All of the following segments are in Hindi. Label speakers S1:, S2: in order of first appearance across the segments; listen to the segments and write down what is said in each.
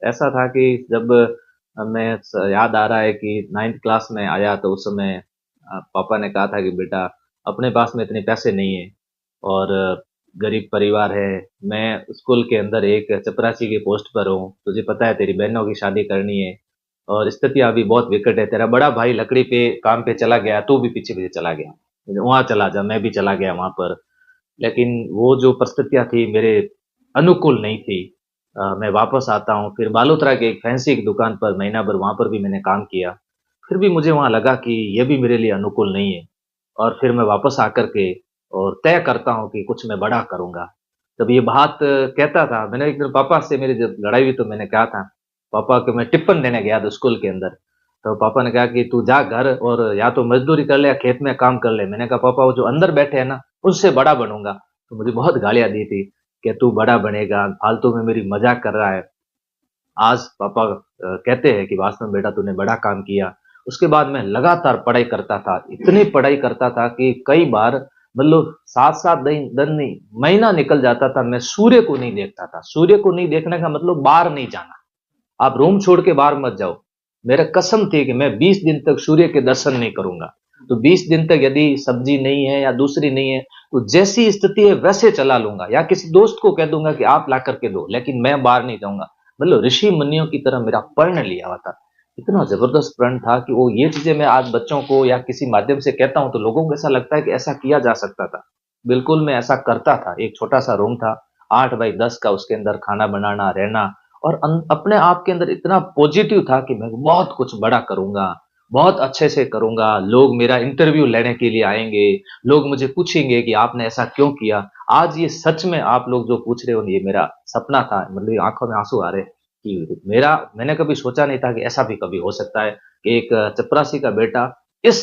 S1: ऐसा था कि जब याद आ रहा है कि 9th क्लास में आया तो उस समय पापा ने कहा था कि बेटा अपने पास में इतने पैसे नहीं है और गरीब परिवार है। मैं स्कूल के अंदर एक चपरासी की पोस्ट पर हूँ, तुझे पता है तेरी बहनों की शादी करनी है और स्थिति अभी बहुत विकट है। तेरा बड़ा भाई लकड़ी पे काम पे चला गया, तू भी पीछे पीछे चला गया, वहां चला जा। मैं भी चला गया वहां पर, लेकिन वो जो परिस्थितियां थी मेरे अनुकूल नहीं थी। मैं वापस आता हूँ, फिर बालोतरा के एक फैंसी की दुकान पर महीना भर वहां पर भी मैंने काम किया। फिर भी मुझे वहां लगा कि ये भी मेरे लिए अनुकूल नहीं है, और फिर मैं वापस आकर के और तय करता हूँ कि कुछ मैं बड़ा करूंगा। तब ये बात कहता था, मैंने एक दिन पापा से मेरी जब लड़ाई हुई तो मैंने कहा था पापा को, मैं टिप्पण देने गया था स्कूल के अंदर। तो पापा ने कहा कि तू जा घर और या तो मजदूरी कर ले या खेत में काम कर ले। मैंने कहा पापा वो जो अंदर बैठे हैं ना उनसे बड़ा बनूंगा। तो मुझे बहुत गालियां दी थी कि तू बड़ा बनेगा, फालतू में मेरी मजाक कर रहा है। आज पापा कहते हैं कि वास्तव में बेटा तूने बड़ा काम किया। उसके बाद मैं लगातार पढ़ाई करता था, इतनी पढ़ाई करता था कि कई बार मतलब 7-7 दिन नहीं, महीना निकल जाता था, मैं सूर्य को नहीं देखता था। सूर्य को नहीं देखने का मतलब बाहर नहीं जाना। आप रूम छोड़ के बाहर मत जाओ। मेरा कसम थी कि मैं 20 दिन तक सूर्य के दर्शन नहीं करूंगा। तो 20 दिन तक यदि सब्जी नहीं है या दूसरी नहीं है तो जैसी स्थिति है वैसे चला लूंगा, या किसी दोस्त को कह दूंगा कि आप ला करके दो, लेकिन मैं बाहर नहीं जाऊंगा। मतलब ऋषि मुनियों की तरह मेरा पर्ण लिया हुआ था। इतना जबरदस्त प्रण था कि वो ये चीजें मैं आज बच्चों को या किसी माध्यम से कहता हूं तो लोगों को ऐसा लगता है कि ऐसा किया जा सकता था। बिल्कुल मैं ऐसा करता था। एक छोटा सा रूम था, 8 बाई 10 का, उसके अंदर खाना बनाना, रहना, और अपने आप के अंदर इतना पॉजिटिव था कि मैं बहुत कुछ बड़ा करूंगा, बहुत अच्छे से करूंगा। लोग मेरा इंटरव्यू लेने के लिए आएंगे, लोग मुझे पूछेंगे कि आपने ऐसा क्यों किया। आज ये सच में आप लोग जो पूछ रहे हो ये मेरा सपना था। मतलब ये आंखों में आंसू आ रहे कि मैंने कभी सोचा नहीं था कि ऐसा भी कभी हो सकता है कि एक चपरासी का बेटा इस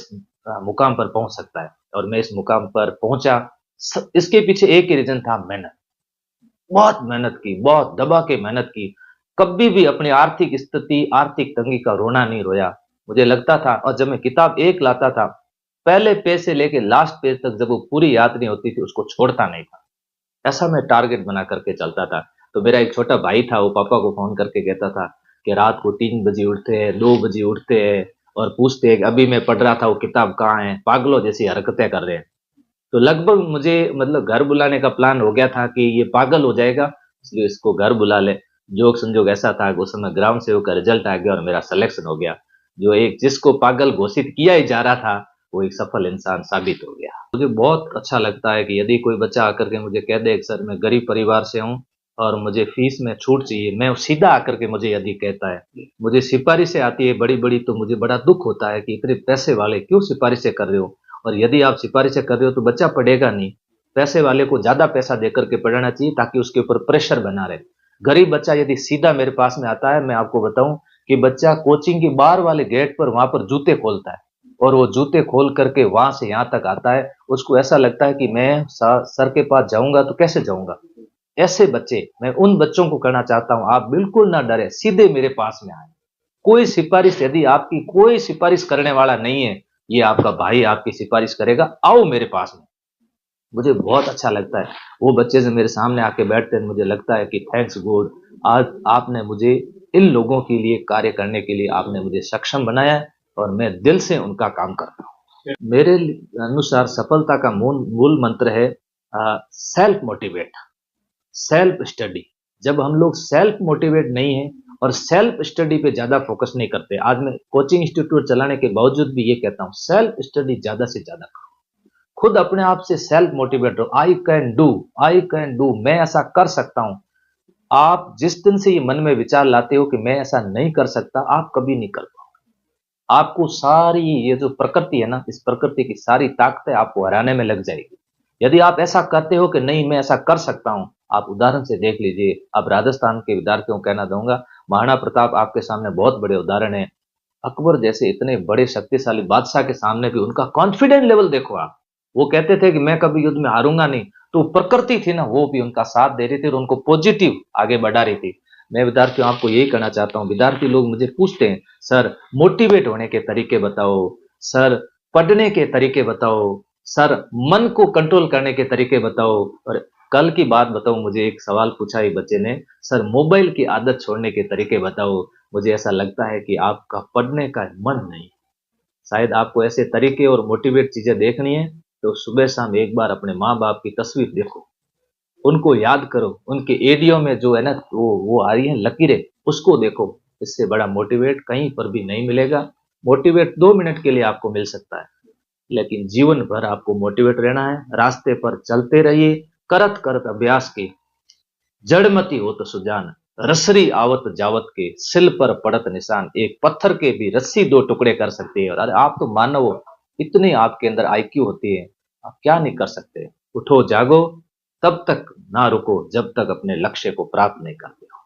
S1: मुकाम पर पहुंच सकता है। और मैं इस मुकाम पर पहुंचा। इसके पीछे एक ही रीजन था, मेहनत। बहुत मेहनत की, बहुत दबा के मेहनत की। कभी भी अपनी आर्थिक स्थिति, आर्थिक तंगी का रोना नहीं रोया। मुझे लगता था, और जब मैं किताब एक लाता था, पहले पेज से लेके लास्ट पेज तक जब वो पूरी याद नहीं होती थी उसको छोड़ता नहीं था। ऐसा मैं टारगेट बना करके चलता था। तो मेरा एक छोटा भाई था, वो पापा को फोन करके कहता था कि रात को 3 बजे उठते हैं, 2 बजे उठते हैं और पूछते हैं कि अभी मैं पढ़ रहा था वो किताब कहाँ है, पागलों जैसी हरकतें कर रहे हैं। तो लगभग मुझे मतलब घर बुलाने का प्लान हो गया था कि ये पागल हो जाएगा, इसलिए इसको घर बुला ले। जोक संजोग ऐसा था कि उस समय ग्राम सेवक का रिजल्ट आ गया और मेरा सिलेक्शन हो गया। जो एक जिसको पागल घोषित किया ही जा रहा था वो एक सफल इंसान साबित हो गया। मुझे बहुत अच्छा लगता है कि यदि कोई बच्चा आकर के मुझे कह दे कि सर मैं गरीब परिवार से हूँ और मुझे फीस में छूट चाहिए, मैं सीधा आकर के मुझे यदि कहता है, मुझे सिफारिशें आती है बड़ी बड़ी, तो मुझे बड़ा दुख होता है कि इतने पैसे वाले क्यों सिफारिशें कर रहे हो। और यदि आप सिफारिशें कर रहे हो तो बच्चा पढ़ेगा नहीं। पैसे वाले को ज्यादा पैसा देकर के पढ़ाना चाहिए ताकि उसके ऊपर प्रेशर बना रहे। गरीब बच्चा यदि सीधा मेरे पास में आता है, मैं आपको बताऊं कि बच्चा कोचिंग के बाहर वाले गेट पर वहां पर जूते खोलता है, और वो जूते खोल करके वहां से यहाँ तक आता है। उसको ऐसा लगता है कि मैं सर के पास जाऊंगा तो कैसे जाऊंगा। ऐसे बच्चे, मैं उन बच्चों को कहना चाहता हूं आप बिल्कुल ना डरे, सीधे मेरे पास में आए। कोई सिफारिश, यदि आपकी कोई सिफारिश करने वाला नहीं है, ये आपका भाई आपकी सिफारिश करेगा, आओ मेरे पास में। मुझे बहुत अच्छा लगता है वो बच्चे से मेरे सामने आके बैठते हैं, मुझे लगता है कि थैंक्स गॉड, आज आपने मुझे इन लोगों के लिए कार्य करने के लिए आपने मुझे सक्षम बनाया है और मैं दिल से उनका काम करता हूँ। मेरे अनुसार सफलता का मूल मूल मंत्र है सेल्फ मोटिवेट, सेल्फ स्टडी। जब हम लोग सेल्फ मोटिवेट नहीं है और सेल्फ स्टडी पे ज्यादा फोकस नहीं करते, आज मैं कोचिंग इंस्टीट्यूट चलाने के बावजूद भी ये कहता हूँ सेल्फ स्टडी ज्यादा से ज्यादा करो। खुद अपने आप से सेल्फ मोटिवेट रहो। I can do, I can do, मैं ऐसा कर सकता हूं। आप जिस दिन से ये मन में विचार लाते हो कि मैं ऐसा नहीं कर सकता, आप कभी नहीं कर पाओगे। आपको सारी ये जो प्रकृति है ना, इस प्रकृति की सारी ताकतें आपको हराने में लग जाएगी। यदि आप ऐसा करते हो कि नहीं मैं ऐसा कर सकता हूं, आप उदाहरण से देख लीजिए। अब राजस्थान के विद्यार्थियों को कहना दूंगा, महाराणा प्रताप आपके सामने बहुत बड़े उदाहरण है। अकबर जैसे इतने बड़े शक्तिशाली बादशाह के सामने भी उनका कॉन्फिडेंट लेवल देखो आप। वो कहते थे कि मैं कभी युद्ध में हारूंगा नहीं, तो प्रकृति थी ना वो भी उनका साथ दे रही थी और उनको पॉजिटिव आगे बढ़ा रही थी। मैं विद्यार्थियों आपको यही कहना चाहता हूँ, विद्यार्थी लोग मुझे पूछते हैं सर मोटिवेट होने के तरीके बताओ, सर पढ़ने के तरीके बताओ, सर मन को कंट्रोल करने के तरीके बताओ। और कल की बात बताऊं, मुझे एक सवाल पूछा एक बच्चे ने, सर मोबाइल की आदत छोड़ने के तरीके बताओ। मुझे ऐसा लगता है कि आपका पढ़ने का मन नहीं। शायद आपको ऐसे तरीके और मोटिवेट चीजें देखनी है तो सुबह शाम एक बार अपने माँ बाप की तस्वीर देखो, उनको याद करो, उनके एडियो में जो है ना वो आ रही है लकीरें, उसको देखो। इससे बड़ा मोटिवेट कहीं पर भी नहीं मिलेगा। मोटिवेट 2 मिनट के लिए आपको मिल सकता है, लेकिन जीवन भर आपको मोटिवेट रहना है। रास्ते पर चलते रहिए, करत करत अभ्यास की, जड़मती होत सुजान, रसरी आवत जावत के, सिल पर पड़त निशान। एक पत्थर के भी रस्सी दो टुकड़े कर सकती है। और अरे आप तो मानव हो, इतनी आपके अंदर आईक्यू होती है, आप क्या नहीं कर सकते। उठो जागो, तब तक ना रुको जब तक अपने लक्ष्य को प्राप्त नहीं करते हो।